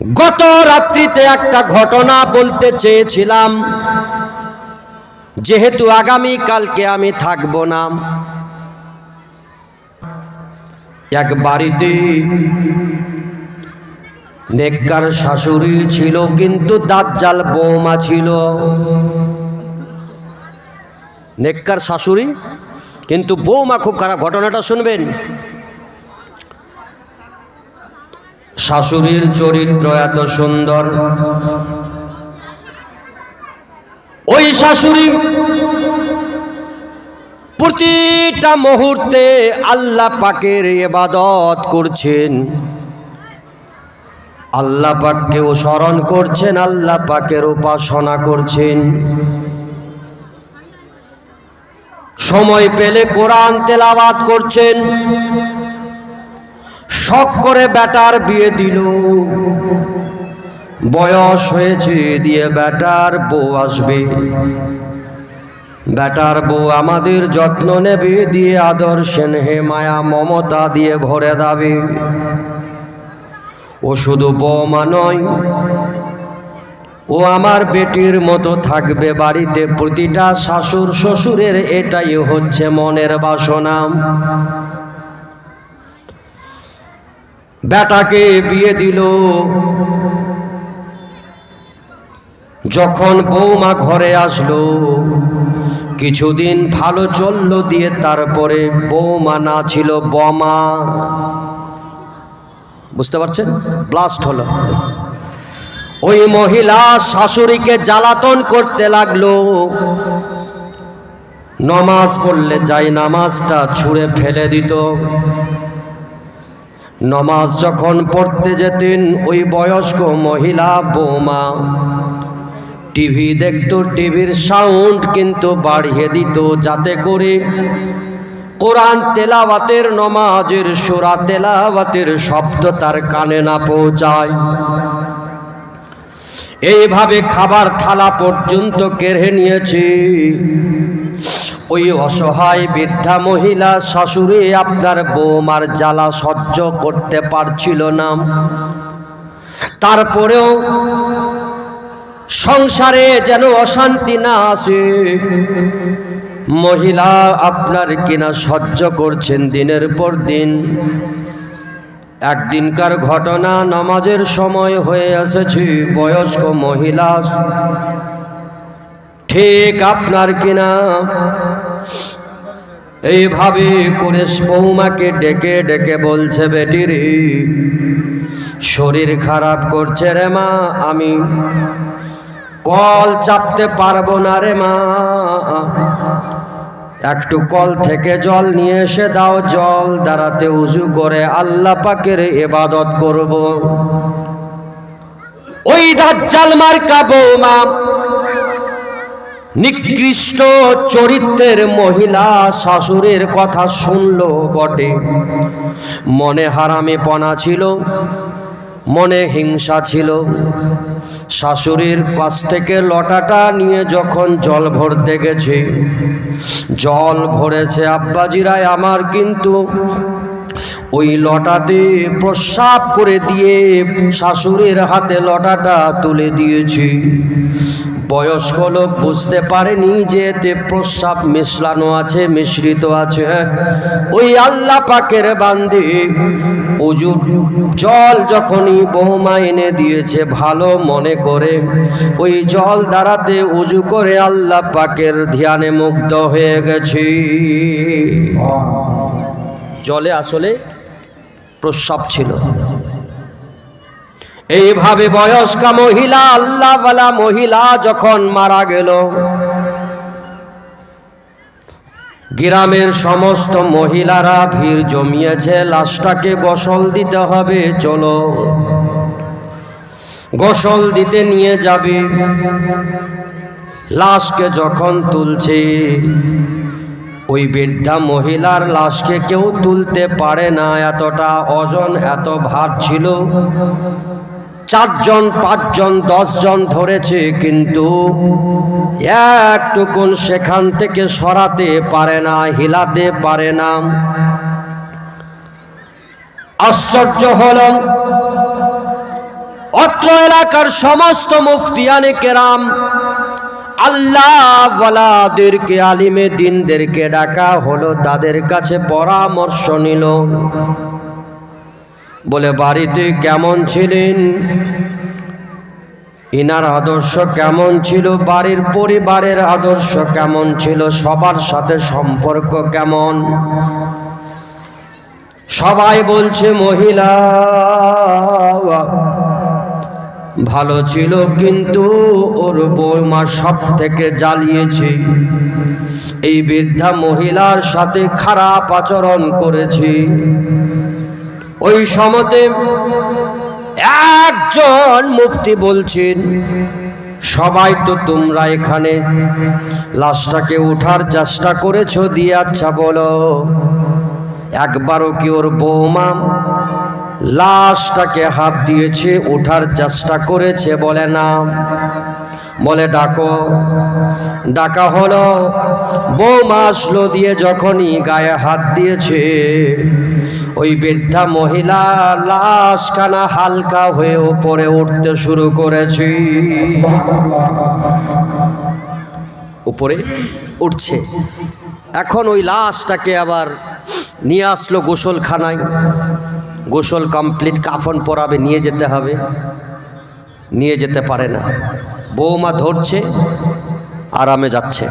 গত রাত্রিতে একটা ঘটনা বলতে চেয়েছিলাম, যেহেতু আগামী কালকে আমি থাকব না। এক বাড়িতে নেককার শাশুড়ি ছিল, কিন্তু দাজ্জাল বৌমা ছিল। নেককার শাশুড়ি কিন্তু বৌমা খুব খারাপ। ঘটনাটা শুনবেন। শাশুড়ির চরিত্র এত সুন্দর, ওই শাশুড়ি প্রতিটা মুহূর্তে আল্লাহ পাকের ইবাদত করছেন, আল্লাহ পাককেও স্মরণ করছেন, আল্লাহ পাকের উপাসনা করছেন। সময় পেলে কোরআন তেলাওয়াত করছেন। শখ করে বেটার বিয়ে দিল, বয়স হয়েছে, দিয়ে বেটার বউ আসবে, বেটার বউ আমাদের যত্ন নেবে, দিয়ে আদর স্নেহে মায়া মমতা দিয়ে ভরে দেবে। ও শুধু বৌমা নয়, ও আমার বেটির মতো থাকবে বাড়িতে। প্রতিটা শাশুড় শ্বশুরের এটাই হচ্ছে মনের বাসনা। বেটাকে বিয়ে দিল, যখন বৌমা ঘরে আসলো কিছুদিন ভালো চলল, দিয়ে তারপরে বৌমা না ছিল বোমা। বুঝতে পারছেন? ব্লাস্ট হলো। ওই মহিলা শাশুড়িকে জ্বালাতন করতে লাগলো। নামাজ পড়লে যাই নামাজটা ছুঁড়ে ফেলে দিত। নামাজ যখন পড়তে যেতেন, ওই বয়স্ক মহিলা বৌমা টিভি দেখতো, টিভির সাউন্ড কিন্তু বাড়িয়ে দিত, যাতে করে কোরআন তেলাওয়াতের, নামাজের সূরা তেলাওয়াতের শব্দ তার কানে না পৌঁছায়। এইভাবে খাবার থালা পর্যন্ত কেড়ে নিয়েছে। ওই অসহায় বৃদ্ধা মহিলা শাশুড়ি আপনার বৌমার জ্বালা সহ্য করতে পারছিল না। তারপরেও সংসারে যেন অশান্তি না আসে, মহিলা আপনার কিনা সহ্য করছেন দিনের পর দিন। একদিনকার ঘটনা, নামাজের সময় হয়ে এসেছে, বয়স্ক মহিলা ঠিক আপনার কিনা এইভাবে করে বৌমাকে ডেকে ডেকে বলছে, বেটি রে, শরীর খারাপ করছে রে মা, আমি কল চাপতে পারবো না রে মা, একটু কল থেকে জল নিয়ে এসে দাও, জল দ্বারাতে উযু করে আল্লাহ পাকের ইবাদত করব। ওই দাজ্জাল মার্কা বৌমা নিকৃষ্ট চরিত্রের মহিলা শাশুড়ির কথা শুনলো বটে, মনে হারামিপনা ছিল, মনে হিংসা ছিল। শাশুড়ির কাছ থেকে লটাটা নিয়ে যখন জল ভরতে গেছে, জল ভরেছে আব্বাজিরায় আমার, কিন্তু ওই লটাতে প্রস্রাব করে দিয়ে শাশুড়ির হাতে লটাটা তুলে দিয়েছে। বয়স্ক লোক বুঝতে পারেনি যে এতে প্রস্রাব মিশলানো আছে, মিশ্রিত আছে। ওই আল্লাহ পাকের বান্দে উজু জল যখনই বৌমা এনে দিয়েছে ভালো মনে করে, ওই জল দ্বারাতে উজু করে আল্লাহ পাকের ধ্যানে মুগ্ধ হয়ে গেছে। জলে আসলে প্রস্রাব ছিল। এইভাবে বয়স্কা মহিলা, আল্লাহওয়ালা মহিলা যখন মারা গেল, গ্রামের সমস্ত মহিলারা ভিড় জমিয়েছে, লাশটাকে গোসল দিতে হবে, চলো গোসল দিতে নিয়ে যাবে। লাশকে যখন তুলছে, ওই বৃদ্ধা মহিলার লাশকে কেউ তুলতে পারে না, এতটা ওজন, এত ভার ছিল। 4 জন 5 জন 10 জন ধরেছে, কিন্তু একটুকুন সেখান থেকে সরাতে পারে না, হিলাতে পারে না। আশ্চর্য হল, অত্র এলাকার সমস্ত মুফতিয়ানে কেরাম আল্লাহ ওয়ালাদেরকে, আলিমে দিনদেরকে ডাকা হলো, তাদের কাছে পরামর্শ নিল। বলে বাড়িতে কেমন ছিলেন, ইনার আদর্শ কেমন ছিল, বাড়ির পরিবারের আদর্শ কেমন ছিল, সবার সাথে সম্পর্ক কেমন। সবাই বলছে মহিলা ভালো ছিল, কিন্তু ওর বৌমা সব থেকে জ্বালিয়েছে। এই বৃদ্ধা মহিলার সাথে খারাপ আচরণ করেছে। ওই সময়তে একজন মুফতি বলছেন, সবাই তো তোমরা এখানে লাশটাকে উঠার চেষ্টা করেছো, দিয়ে আচ্ছা বলো একবারও কি ওর বৌমা লাশটাকে হাত দিয়েছে, ওঠার চেষ্টা করেছে? বলে না। বলে ডাকো। ডাকা হলো, বৌমা আসলো, দিয়ে যখনই গায়ে হাত দিয়েছে, ওই বৃদ্ধা মহিলা লাশখানা হালকা হয়ে উপরে উঠতে শুরু করেছে। উপরে উঠছে। এখন ওই লাশটাকে আবার নিয়ে আসলো গোসলখানায়। গোসল কমপ্লিট, কাফন পরাবে, নিয়ে যেতে হবে। নিয়ে যেতে পারে না। বৌমা ধরছে, আরামে যাচ্ছে।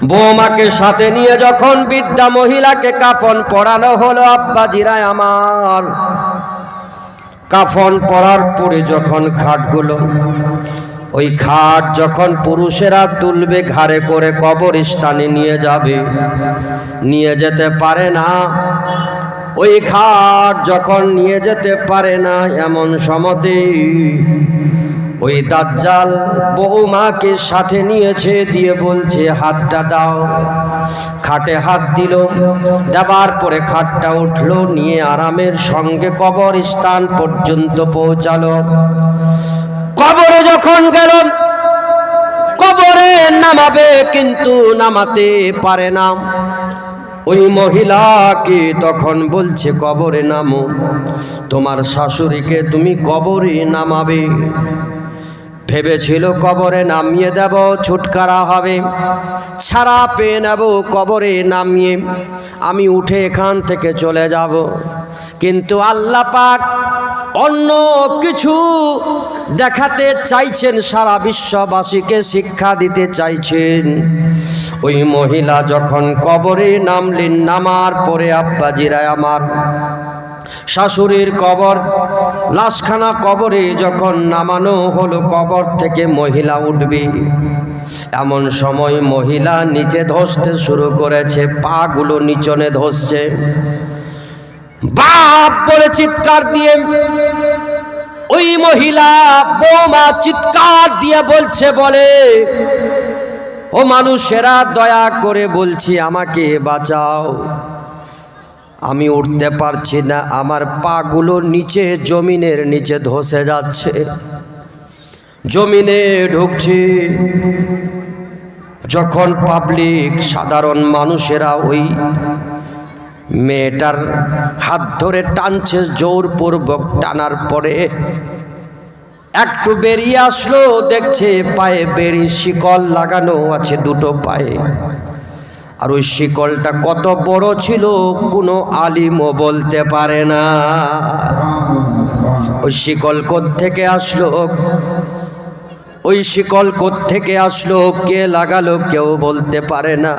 বৌমাকে সাথে নিয়ে যখন বৃদ্ধা মহিলাকে কাফন পরানো হলো, আব্বাজিরা আমার, কাফন পরার পরে যখন খাটগুলো, ওই খাট যখন পুরুষেরা তুলবে ঘাড়ে করে কবরস্থানে নিয়ে যাবে, নিয়ে যেতে পারে না। ওই খাট যখন নিয়ে যেতে পারে না, এমন সময়তে ওই দাজ্জাল বৌমাকে সাথে নিয়েছে, দিয়ে বলছে হাতটা দাও। খাটে হাত দিল, দেবার পরে খাটটা উঠলো, নিয়ে আরামের সঙ্গে কবরস্থান পর্যন্ত পৌঁছালো। কবরে যখন গেল, কবরে নামাবে, কিন্তু নামাতে পারে না। ওই মহিলাকে তখন বলছে কবরে নামো, তোমার শাশুড়িকে তুমি কবরে নামাবে। ভেবেছিল কবরে নামিয়ে দেব, ছুটকারা হবে, ছাড়া পেয়ে নেব, কবরে নামিয়ে আমি উঠে এখান থেকে চলে যাব। কিন্তু আল্লাহ পাক অন্য কিছু দেখাতে চাইছেন, সারা বিশ্ববাসীকে শিক্ষা দিতে চাইছেন। ওই মহিলা যখন কবরে নামলেন, নামার পরে আব্বাজিরা আমার, শাশুড়ির কবর, লাশখানা কবরে যখন নামানো হলো, কবর থেকে মহিলা উঠবে, এমন সময় মহিলা নিচে ধসতে শুরু করেছে, পাগুলো নিচনে ধসছে। বাপ বলে চিৎকার দিয়ে ওই মহিলা বৌমা চিৎকার দিয়ে বলছে, বলে ও মানুষেরা, দয়া করে বলছি আমাকে বাঁচাও, আমি উঠতে পারছি না, আমার পাগুলো নিচে জমিনের নিচে ধসে যাচ্ছে, জমিনে ঢুকছে। যখন পাবলিক, সাধারণ মানুষেরা ওই মেয়েটার হাত ধরে টানছে, জোরপূর্বক টানার পরে একটু বেরিয়ে আসলো, দেখছে পায়ে বেরি শিকল লাগানো আছে দুটো পায়ে। আর ওই শিকলটা কত বড় ছিল কোনো আলিমও বলতে পারে না। ওই শিকল কোত্থেকে আসলো, ওই শিকল কোত্থেকে আসলো, কে লাগালো কেউ বলতে পারে না।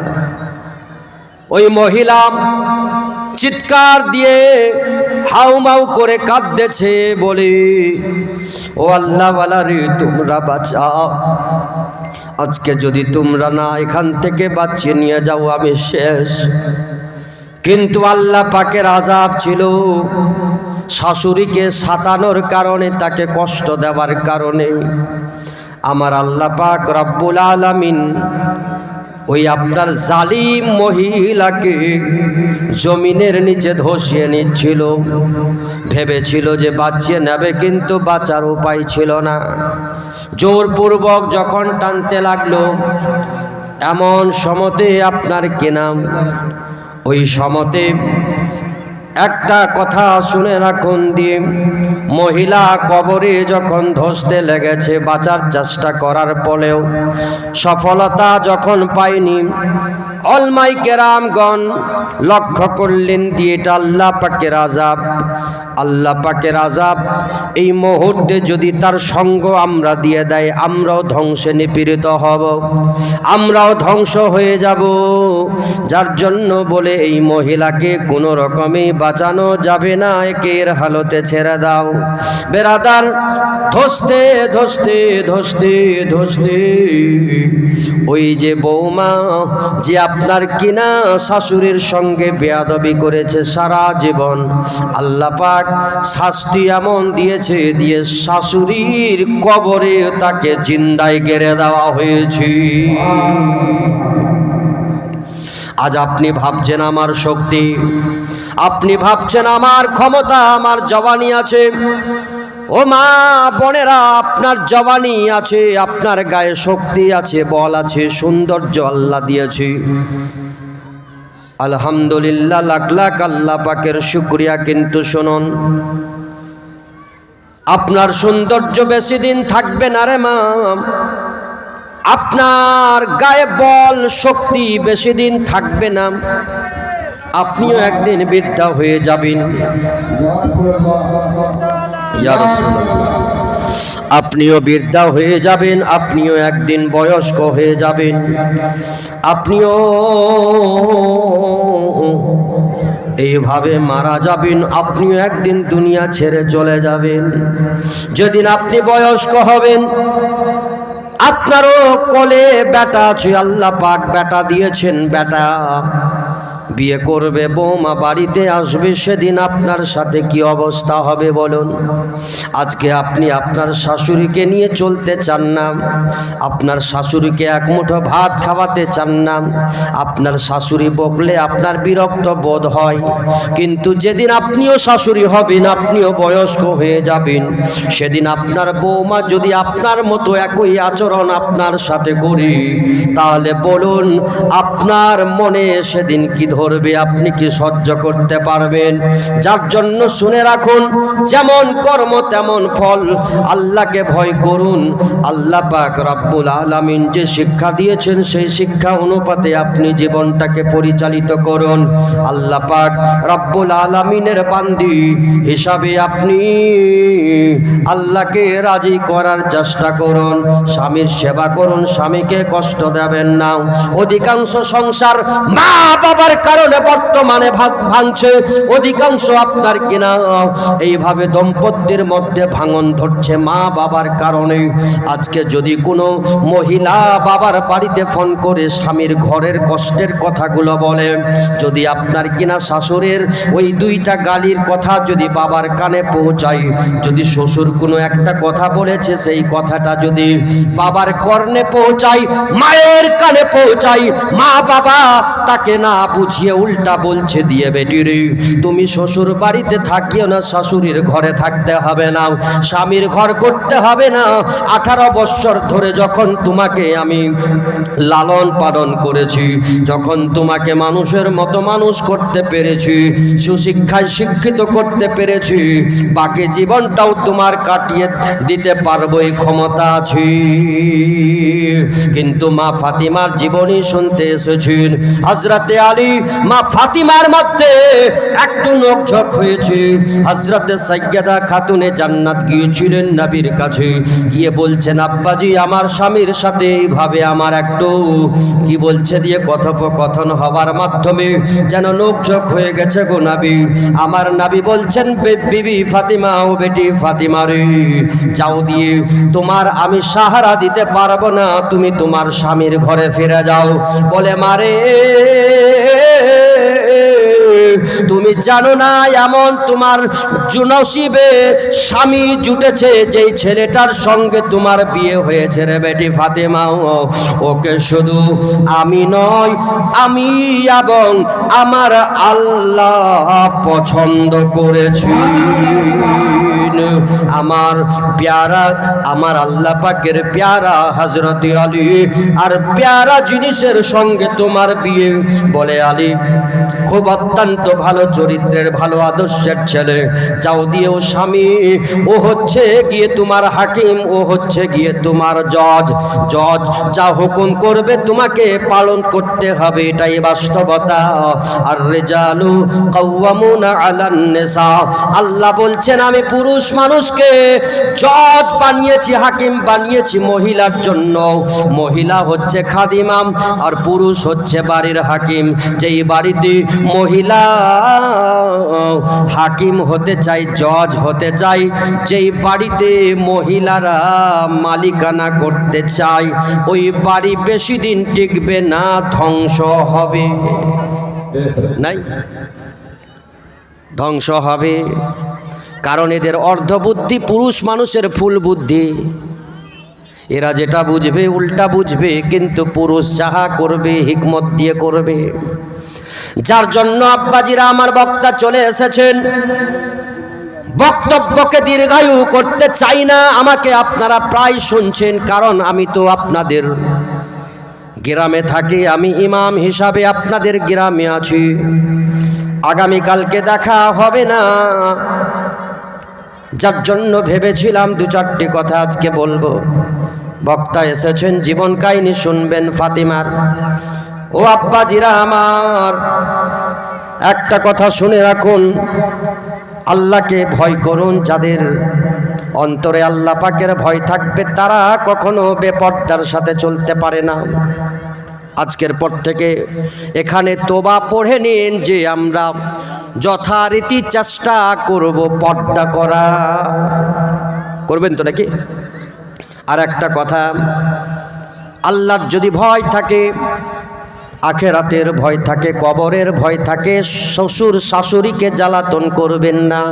ওই মহিলা চিৎকার দিয়ে হাউমাউ করে কাঁদতেছে, বলে ও আল্লাহওয়ালা রে, তোমরা বাঁচাও, আজকে যদি তোমরা না এখান থেকে বাঁচিয়ে নিয়ে যাও আমি শেষ। কিন্তু আল্লাহ পাকের আযাব ছিল, শাশুড়িকে সাতানোর কারণে, তাকে কষ্ট দেওয়ার কারণে আমার আল্লাহ পাক রব্বুল আলামিন ওই আপনার জালিম মহিলাকে জমিনের নিচে ধসিয়ে নিচ্ছিল। ভেবেছিল যে বাঁচিয়ে নেবে, কিন্তু বাঁচার উপায় ছিল না। জোরপূর্বক যখন টানতে লাগলো, এমন সমতে আপনার কি নাম, ওই সমতে একটা কথা শুনে রাখুন দিয়ে, মহিলা কবরে যখন ধসতে লেগেছে, বাঁচার চেষ্টা করার পরেও সফলতা যখন পায়নি, অলমাই কেরামগণ লক্ষ্য করলেন দিয়ে এটা আল্লাহ পাকের আযাব। আল্লাহ পাকের আযাব এই মুহূর্তে যদি তার সঙ্গ আমরা দিয়ে দেয়, আমরাও ধ্বংসে নিপীড়িত হব, আমরাও ধ্বংস হয়ে যাব। যার জন্য বলে এই মহিলাকে কোনো রকমে বাঁচানো যাবে না, একের হালতে ছেড়ে দাও। বেরাদার, ধসতে ধসতে ধসতে ধসতে ওই যে বৌমা যে আপনার কিনা শাশুড়ির সঙ্গে বেয়াদবি করেছে সারা জীবন, আল্লাহ পাক শাস্তি এমন দিয়েছে, দিয়ে শাশুড়ির কবরে তাকে জিন্দায় গেড়ে দেওয়া হয়েছে। আজ আপনি ভাবছেন আমার শক্তি, আপনি ভাবছেন আমার ক্ষমতা, আমার জওয়ানি আছে। ও মা বোনেরা, আপনার জওয়ানি আছে, আপনার গায়ে শক্তি আছে, বল আছে, সৌন্দর্য আল্লাহ দিয়েছে। আলহামদুলিল্লাহ, লাখ লাখ আল্লাহ পাকের শুকরিয়া। কিন্তু শুনুন, আপনার সৌন্দর্য বেশি দিন থাকবে না রে মা, আপনার গায়ে বল শক্তি বেশি দিন থাকবে না, আপনিও একদিন বৃদ্ধা হয়ে যাবেন। ইয়া রাসূলুল্লাহ, আপনিও বৃদ্ধা হয়ে যাবেন, আপনিও একদিন বয়স্ক হয়ে যাবেন, আপনিও এইভাবে মারা যাবেন, আপনিও একদিন দুনিয়া ছেড়ে চলে যাবেন। যেদিন আপনি বয়স্ক হবেন, আপনারও কোলে বেটা আছে, আল্লাহ পাক বেটা দিয়েছেন, বেটা বিয়ে করবে, বৌমা বাড়িতে আসবে, সেদিন আপনার সাথে কি অবস্থা হবে বলুন? আজকে আপনি আপনার শাশুড়িকে নিয়ে চলতে চান না, আপনার শাশুড়িকে এক মুঠো ভাত খাওয়াতে চান না, আপনার শাশুড়ি বকলে আপনার বিরক্ত বোধ হয়। কিন্তু যেদিন আপনিও শাশুড়ি হবেন, আপনিও বয়স্ক হয়ে যাবেন, সেদিন আপনার বৌমা যদি আপনার মতো একই আচরণ আপনার সাথে করে, তাহলে বলুন আপনার মনে সেদিন কি ধরবে? আপনি কি সহ্য করতে পারবেন? যার জন্য শুনে রাখুন, যেমন কর্ম তেমন ফল। আল্লাহকে ভয় করুন। আল্লাহ পাক রব্বুল আলামিন যে শিক্ষা দিয়েছেন, সেই শিক্ষা অনুপাতে আপনি জীবনটাকে পরিচালিত করুন। আল্লাহ পাক রব্বুল আলামিনের বান্দি হিসাবে আপনি আল্লাহকে রাজি করার চেষ্টা করুন, স্বামীর সেবা করুন, স্বামীকে কষ্ট দেবেন না। অধিকাংশ সংসার মা বাবার কারণে বর্তমানে ভাঙছে, অধিকাংশ আপনার কিনা এইভাবে দম্পতির মধ্যে ভাঙন ধরছে মা বাবার কারণে। আজকে যদি কোনো মহিলা বাবার বাড়িতে ফোন করে স্বামীর ঘরের কষ্টের কথাগুলো বলে, যদি আপনার কিনা শাশুড়ের ওই দুইটা গালির কথা যদি বাবার কানে পৌঁছায়, যদি শ্বশুর কোনো একটা কথা বলেছে সেই কথাটা যদি বাবার কর্ণে পৌঁছায়, মায়ের কানে পৌঁছায়, মা বাবা তাকে না বুঝিয়ে উল্টা বলছে দিয়ে, বেটিরে তুমি শ্বশুর বাড়িতে থাকিও না, শাশুড়ির ঘরে থাকতে হবে না, স্বামীর ঘর করতে হবে না। 18 বছর ধরে যখন তোমাকে আমি লালন পালন করেছি, যখন তোমাকে মানুষের মতো মানুষ করতে পেরেছি, সুশিক্ষায় শিক্ষিত করতে পেরেছি, বাকি জীবনটাও তোমার কাটিয়ে দিতে পারবো এই ক্ষমতা আছে। কিন্তু মা ফাতিমার জীবনী শুনতে এসেছেন, হযরতে আলী মা ফাতিমার মধ্যে একটু নোকঝোঁক হয়েছে। হযরতে সাইয়্যেদা খাতুনে জান্নাত গিয়েছিলেন নবীর কাছে, গিয়ে বলছেন, আব্বাজি আমার স্বামীর সাথে এইভাবে আমার একটু কি বলছে দিয়ে কথোপকথন হবার মাধ্যমে যেন নোকঝোঁক হয়ে গেছে গো নবী। আমার নবী বলছেন, বিবি ফাতিমা, ও বেটি ফাতিমা রে, যাও দিয়ে তোমার আমি সাহারা দিতে পারবো না, তুমি তোমার স্বামীর ঘরে ফিরে যাও। বলে, মারে তুমি জানো না এমন তোমার নসিবে স্বামী জুটেছে যেই ছেলেটার সঙ্গে তোমার বিয়ে হয়েছে রে বেটি ফাতেমা। ওকে শুধু আমি নয়, আমি এবং আমার আল্লাহ পছন্দ করেছি। আমার প্যারা, আমার আল্লাহ পাকের প্যারা হযরত আলী আর প্যারা জিনিসের সঙ্গে তোমার বিয়ে। বলে, আলী খুব অত্যন্ত ভালো চরিত্রের, ভালো আদর্শের ছেলে, যাও দিয়েও স্বামী, ও হচ্ছে গিয়ে তোমার হাকিম, ও হচ্ছে গিয়ে তোমার জজ। জজ যা হুকুম করবে তোমাকে পালন করতে হবে, এটাই বাস্তবতা। আর রিজালু কাওয়ামুনা আলান নিসা, আল্লাহ বলছেন আমি পুরুষ মানুষকে জজ বানিয়েছি, হাকিম বানিয়েছি মহিলার জন্য। মহিলা হচ্ছে খাদিমাম আর পুরুষ হচ্ছে বাড়ির হাকিম। যেই বাড়িতে মহিলা হাকিম হতে চাই, জজ হতে চাই, যেই বাড়িতে মহিলারা মালিকানা করতে চাই, ওই বাড়ি বেশি দিন টিকবে না, ধ্বংস হবে। নাই, ধ্বংস হবে। কারণ এদের অর্ধবুদ্ধি, পুরুষ মানুষের ফুল বুদ্ধি। এরা যেটা বুঝবে উল্টা বুঝবে, কিন্তু পুরুষ যাহা করবে হিকমত দিয়ে করবে। যার জন্য আব্বাজিরা আমার বক্তা চলে এসেছেন, বক্তব্যকে দীর্ঘায়ু করতে চাই না। আমাকে আপনারা প্রায় শুনছেন, কারণ আমি তো আপনাদের গ্রামে থাকি, আমি ইমাম হিসাবে আপনাদের গ্রামে আছি। আগামীকালকে দেখা হবে না, যার জন্য ভেবেছিলাম দু চারটি কথা আজকে বলবো। বক্তা এসেছেন, জীবন কাহিনী শুনবেন ফাতিমার। ও আব্বাজিরা আমার, একটা কথা শুনে রাখুন, আল্লাহকে ভয় করুন। যাদের অন্তরে আল্লাহ পাকের ভয় থাকবে, তারা কখনো বেপরদার সাথে চলতে পারে না। আজকের পর থেকে এখানে তোবা পড়ে নিন যে আমরা যথারীতি চেষ্টা করব পর্দা করা। করবেন তো নাকি? আর একটা কথা, আল্লাহর যদি ভয় থাকে, আখেরাতের ভয় থাকে, কবরের ভয় থাকে, শ্বশুর শাশুড়িকে জ্বালাতন করবেন না।